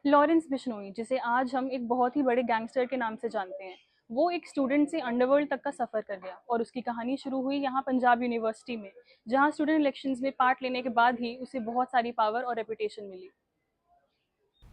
Lawrence Bishnoi, जिसे आज हम एक बहुत ही बड़े गैंगस्टर के नाम से जानते हैं, वो एक स्टूडेंट से अंडरवर्ल्ड तक का सफ़र कर गया और उसकी कहानी शुरू हुई यहाँ पंजाब यूनिवर्सिटी में, जहाँ स्टूडेंट इलेक्शंस में पार्ट लेने के बाद ही उसे बहुत सारी पावर और रेपुटेशन मिली।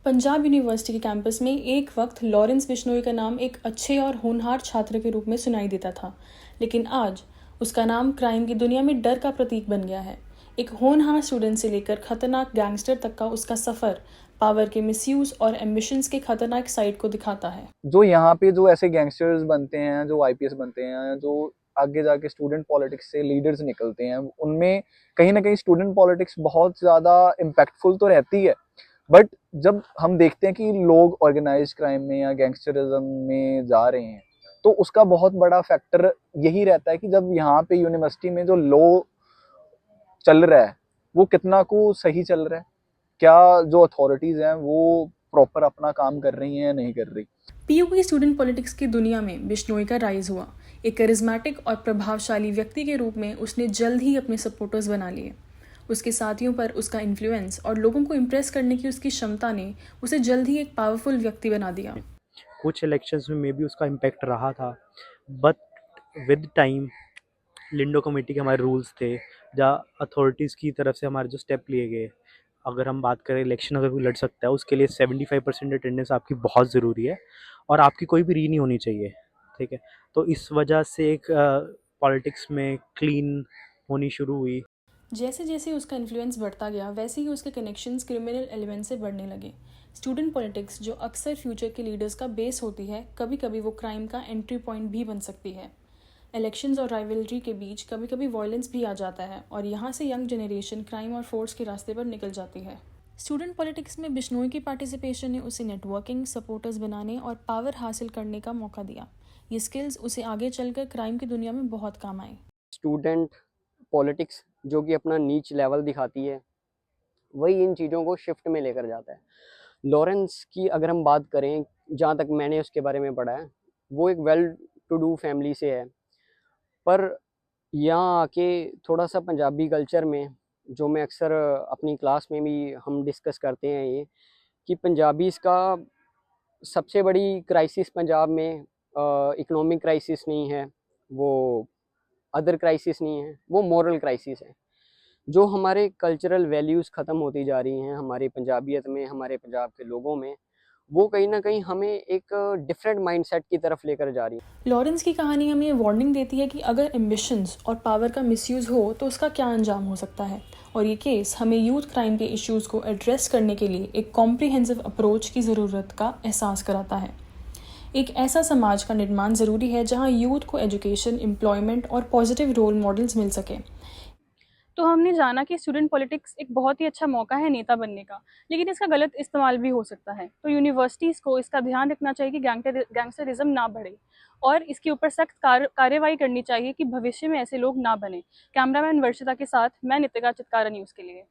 पंजाब यूनिवर्सिटी के कैंपस में एक वक्त लॉरेंस बिश्नोई का नाम एक अच्छे और होनहार छात्र के रूप में सुनाई देता था, लेकिन आज उसका नाम क्राइम की दुनिया में डर का प्रतीक बन गया है। एक होनहार स्टूडेंट से लेकर खतरनाक गैंगस्टर तक का उसका सफ़र पावर के मिसयूज और एम्बिशंस के खतरनाक साइड को दिखाता है। जो यहाँ पे जो ऐसे गैंगस्टर्स बनते हैं, जो आईपीएस बनते हैं, जो आगे जाके स्टूडेंट पॉलिटिक्स से लीडर्स निकलते हैं, उनमें कहीं ना कहीं स्टूडेंट पॉलिटिक्स बहुत ज़्यादा इम्पैक्टफुल तो रहती है। बट जब हम देखते हैं कि लोग ऑर्गेनाइज क्राइम में या गैंगस्टरिज्म में जा रहे हैं, तो उसका बहुत बड़ा फैक्टर यही रहता है कि जब यहाँ पे यूनिवर्सिटी में जो लॉ चल रहा है वो कितना को सही चल रहा है, क्या जो अथॉरिटीज़ हैं वो प्रॉपर अपना काम कर रही हैं या नहीं कर रही। पीयू की स्टूडेंट पॉलिटिक्स की दुनिया में बिश्नोई का राइज हुआ। एक करिज्मेटिक और प्रभावशाली व्यक्ति के रूप में उसने जल्द ही अपने सपोर्टर्स बना लिए। उसके साथियों पर उसका इन्फ्लुएंस और लोगों को इम्प्रेस करने की उसकी क्षमता ने उसे जल्द ही एक पावरफुल व्यक्ति बना दिया। कुछ इलेक्शंस में भी उसका इम्पैक्ट रहा था, बट विद टाइम लिंडो कमेटी के हमारे रूल्स थे, जहाँ अथॉरिटीज़ की तरफ से हमारे जो स्टेप लिए गए। अगर हम बात करें इलेक्शन अगर कोई लड़ सकता है उसके लिए 75% अटेंडेंस आपकी बहुत ज़रूरी है और आपकी कोई भी री नहीं होनी चाहिए, ठीक है। तो इस वजह से एक पॉलिटिक्स में क्लीन होनी शुरू हुई। जैसे जैसे उसका इन्फ्लुएंस बढ़ता गया, वैसे ही उसके कनेक्शंस क्रिमिनल एलिमेंट से बढ़ने लगे। स्टूडेंट पॉलिटिक्स, जो अक्सर फ्यूचर के लीडर्स का बेस होती है, कभी कभी वो क्राइम का एंट्री पॉइंट भी बन सकती है। इलेक्शंस और राइवलरी के बीच कभी कभी वायलेंस भी आ जाता है और यहाँ से यंग जनरेशन क्राइम और फोर्स के रास्ते पर निकल जाती है। स्टूडेंट पॉलिटिक्स में बिश्नोई की पार्टिसिपेशन ने उसे नेटवर्किंग, सपोर्टर्स बनाने और पावर हासिल करने का मौका दिया। ये स्किल्स उसे आगे चलकर क्राइम की दुनिया में बहुत काम आए। स्टूडेंट पॉलिटिक्स जो कि अपना नीच लेवल दिखाती है, वही इन चीज़ों को शिफ्ट में लेकर जाता है। लॉरेंस की अगर हम बात करें, जहाँ तक मैंने उसके बारे में पढ़ा है, वो एक वेल टू डू फैमिली से है, पर यहाँ आके थोड़ा सा पंजाबी कल्चर में, जो मैं अक्सर अपनी क्लास में भी हम डिस्कस करते हैं, ये कि पंजाबीज़ का सबसे बड़ी क्राइसिस पंजाब में इकोनॉमिक क्राइसिस नहीं है, वो अदर क्राइसिस नहीं है, वो मॉरल क्राइसिस है। जो हमारे कल्चरल वैल्यूज़ ख़त्म होती जा रही हैं हमारी पंजाबियत में, हमारे पंजाब के लोगों में, वो कहीं ना कहीं हमें एक डिफरेंट माइंडसेट की तरफ लेकर जा रही है। लॉरेंस की कहानी हमें वार्निंग देती है कि अगर एम्बिशंस और पावर का मिसयूज़ हो तो उसका क्या अंजाम हो सकता है, और ये केस हमें यूथ क्राइम के इश्यूज़ को एड्रेस करने के लिए एक कॉम्प्रिहेंसिव अप्रोच की ज़रूरत का एहसास कराता है। एक ऐसा समाज का निर्माण ज़रूरी है जहाँ यूथ को एजुकेशन, एम्प्लॉयमेंट और पॉजिटिव रोल मॉडल्स मिल सके। तो हमने जाना कि स्टूडेंट पॉलिटिक्स एक बहुत ही अच्छा मौका है नेता बनने का, लेकिन इसका गलत इस्तेमाल भी हो सकता है। तो यूनिवर्सिटीज़ को इसका ध्यान रखना चाहिए कि गैंगस्टरिज्म ना बढ़े और इसके ऊपर सख्त कार्रवाई करनी चाहिए कि भविष्य में ऐसे लोग ना बने। कैमरामैन वर्षिता के साथ मैं नितिका चित्कारा, न्यूज़ के लिए।